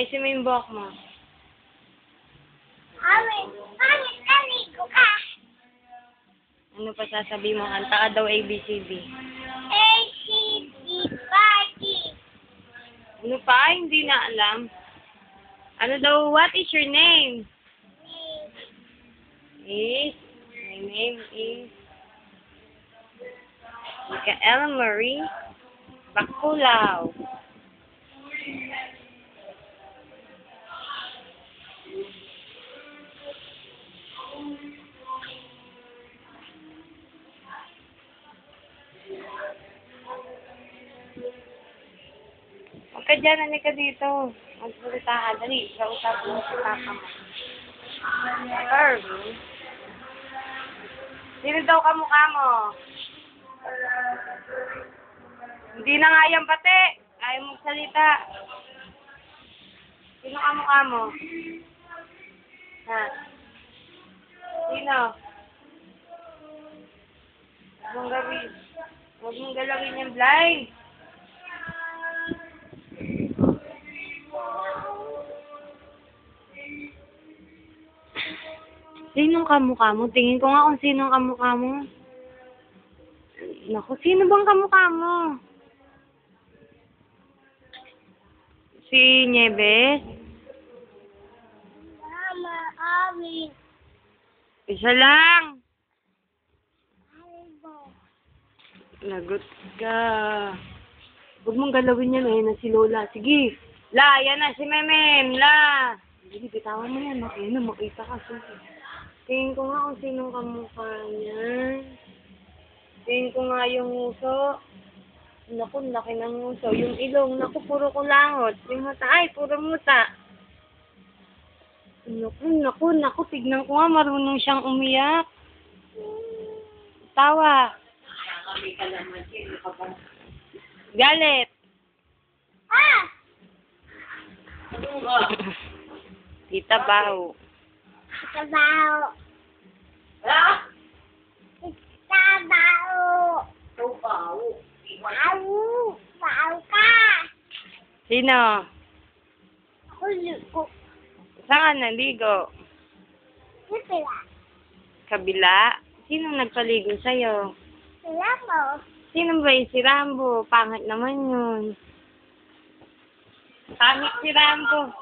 Ayusin mo yung buhok mo. Kaligo ka. Ano pa sasabihin mo? Kanta ka daw ABCD. ACD party. Ano pa? Hindi na alam. Ano daw? What is your name? My name is Micaela Marie Bakulao. Huwag ka dyan, halika dito. Magsalita ka, dali. Kausap mo si papa mo. Kirby? Sino daw kamukha mo? Hindi na nga yan pati. Ayaw magsalita. Sino kamukha mo? Ha? Sino? Huwag mong galawin yung blind. Sinong kamukha mo? Tingin ko nga kung sinong kamukha mo. Naku, sino bang kamukha mo? Si Nieves? Mama, Ami. Isa lang. Kaligo. Lagot ka. Huwag mong galawin yan eh, na si Lola. Sige. La, yan na si Memem. La. Sige, bitawan mo yan. Ayun na, makita ka. Sige. Tingin ko nga kung sinong kamukha niyan. Tingin ko nga yung nguso. Naku, laki ng nguso. Yung ilong, naku, puro kulangot. Yung mata, ay, puro muta. Naku, tignan ko nga, marunong siyang umiyak. Tawa. Galit. Ah! Tita Bao. Trabaho. Trabaho. Baho ka. Sino? Kuligo. Saan ka naligo? Sipila. Kabila? Sino nagpaligo sa'yo? Sila mo. Sino ba yung si Rambo? Pangit naman yun. Pangit si Rambo.